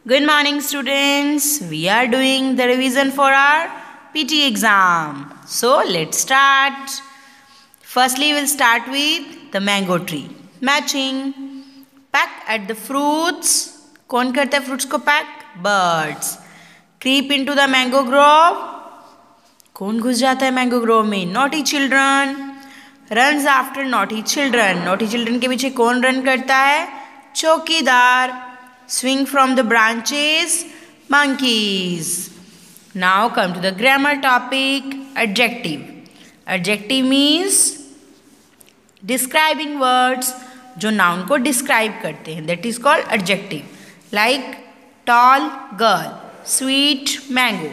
Good morning, students. We are doing the revision for our PT exam. So, let's start. Firstly, we'll start with the mango tree. Matching. Peck at the fruits. कौन करता है fruits को peck? Birds. Creep into the mango grove. कौन घुस जाता है mango grove में? Naughty children. Runs after naughty children. Naughty children के पीछे कौन run करता है? चौकीदार. Swing from the branches, monkeys. Now come to the grammar topic, adjective. Adjective means describing words जो noun को describe करते हैं. That is called adjective. Like tall girl, sweet mango,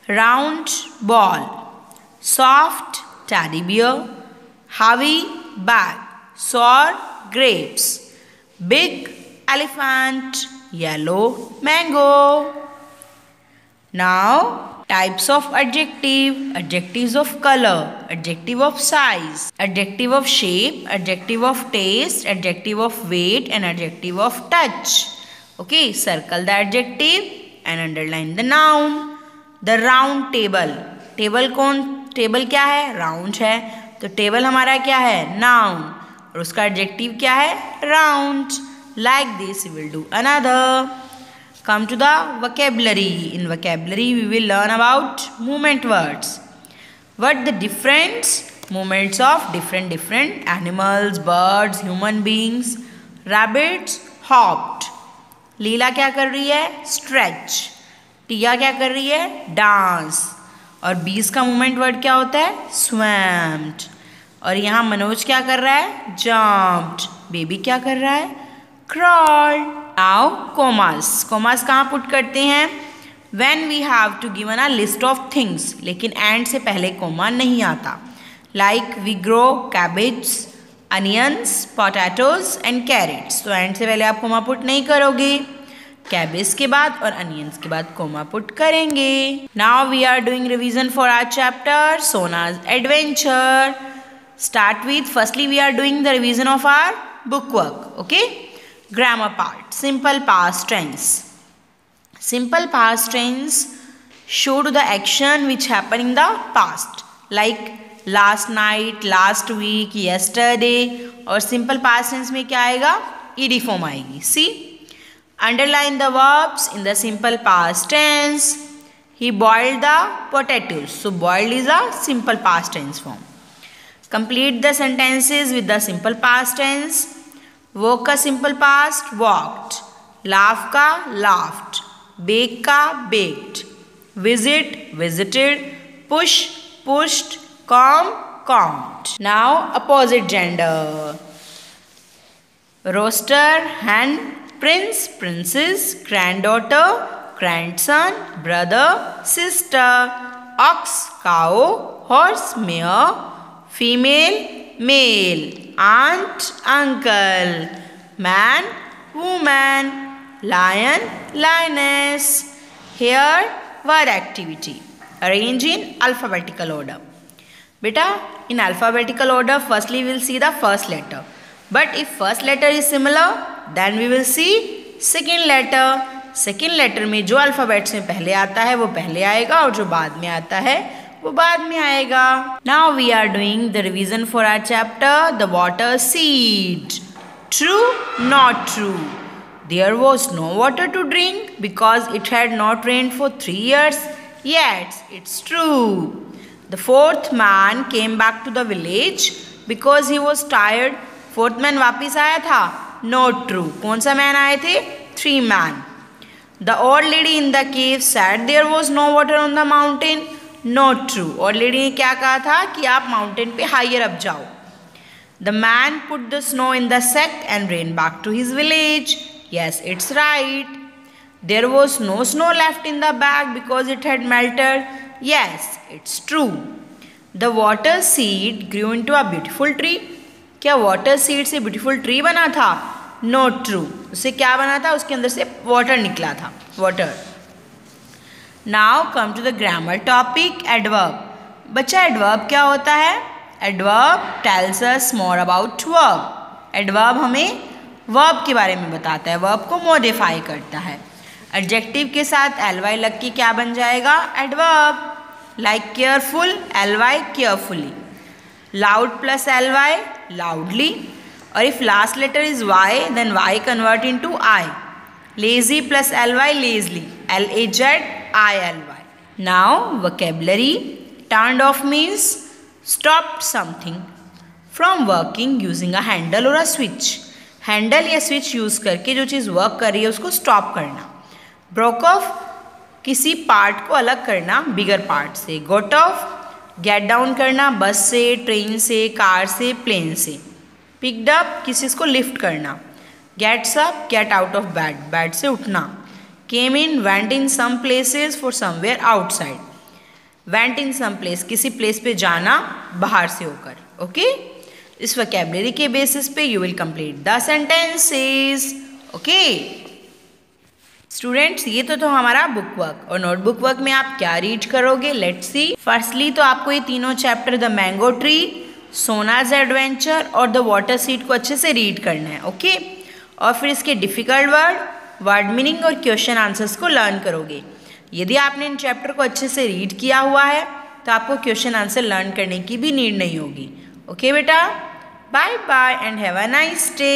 round ball, soft teddy bear, heavy bag, sour grapes, big elephant, yellow mango. Now, types of adjective. Adjectives of color, adjective of size, adjective of shape, adjective of taste, adjective of weight and adjective of touch. Okay, circle the adjective and underline the noun. The round table. Table कौन? Table क्या है? Round है. तो table हमारा क्या है? Noun. और उसका adjective क्या है? Round. Like this we will do another. Come to the vocabulary. In vocabulary we will learn about movement words. What the different movements of different animals, birds, human beings. Rabbits hopped. लीला क्या कर रही है? Stretch. टिया क्या कर रही है? Dance. और bees का movement word क्या होता है? Swamped. और यहाँ मनोज क्या कर रहा है? Jumped. बेबी क्या कर रहा है? Crawl. Now commas. Commas कहाँ पुट करते हैं? When we have to given a list of things. लेकिन and से पहले comma नहीं आता. Like we grow cabbage, onions, potatoes and carrots. तो and से पहले आप comma पुट नहीं करोगे. Cabbage के बाद और onions के बाद comma पुट करेंगे. Now we are doing revision for our chapter Sona's Adventure. Start with firstly we are doing the revision of our book work. Okay. Grammar part. Simple past tense. Simple past tense show to the action which happened in the past. Like last night, last week, yesterday. और simple past tense में क्या आएगा? ed form आएगी. See? Underline the verbs in the simple past tense. He boiled the potatoes. So boiled is a simple past tense form. Complete the sentences with the simple past tense. Walk का simple past walked. Laugh का laughed. Bake का baked. Visit visited. Push pushed. Comb combed. Now opposite gender. Roaster hen, prince princess, granddaughter, grandson, brother, sister. Ox cow, horse mare, female male, aunt uncle, man woman, lion lioness. Here word activity. Arrange in alphabetical order. Beta, in alphabetical order firstly we will see the first letter. But if first letter is similar then we will see second letter. Second letter में जो alphabets में पहले आता है वो पहले आएगा और जो बाद में आता है वो बाद में आएगा. Now we are doing the revision for our chapter the water seed. True, not true. There was no water to drink because it had not rained for 3 years. Yes, it's true. The fourth man came back to the village because he was tired. Fourth man वापिस आया था. Not true. कौन सा man आए थे? 3 man. The old lady in the cave said there was no water on the mountain. Not true. और lady ने क्या कहा था कि आप माउंटेन पे हायर अप जाओ. The man put the snow in the sack and ran back to his village. Yes, it's right. There was no snow left in the bag because it had melted. Yes, it's true. The water seed grew into a beautiful tree. क्या water seed से beautiful tree बना था? Not true. उससे क्या बना था? उसके अंदर से water निकला था. Water. Now come to the grammar topic adverb. बच्चा adverb क्या होता है? Adverb tells us more about verb. Adverb हमें वर्ब के बारे में बताता है, वर्ब को मॉडिफाई करता है। एडजेक्टिव के साथ ly लग के क्या बन जाएगा? Adverb. Like careful, ly carefully. Loud plus ly loudly. और if last letter is y then y convert into I. Lazy plus ly lazily, LAZILY. Now vocabulary. Turned off means stopped something from working using a handle or a switch. Handle या switch use करके जो चीज़ work कर रही है उसको stop करना। Broke of किसी part को अलग करना बिगर पार्ट से। गोट ऑफ गेट डाउन करना बस से, ट्रेन से, कार से, प्लेन से। पिक्ड अप किसी चीज़ को लिफ्ट करना। Gets up get out of bed, bed से उठना। Came in went in some places for somewhere outside. Went in some place किसी प्लेस पे जाना बाहर से होकर। ओके, इस वोकैबुलरी के बेसिस पे you will complete the sentences. Okay students, ये तो हमारा बुक वर्क। और नोटबुक वर्क में आप क्या रीड करोगे? Let's see. फर्स्टली तो आपको ये तीनों chapter the mango tree, Sona's adventure और द वाटर सीड को अच्छे से रीड करना है। ओके और फिर इसके डिफिकल्ट वर्ड, वर्ड मीनिंग और क्वेश्चन आंसर्स को लर्न करोगे। यदि आपने इन चैप्टर को अच्छे से रीड किया हुआ है तो आपको क्वेश्चन आंसर लर्न करने की भी नीड नहीं होगी। ओके बेटा, bye bye and have a nice day.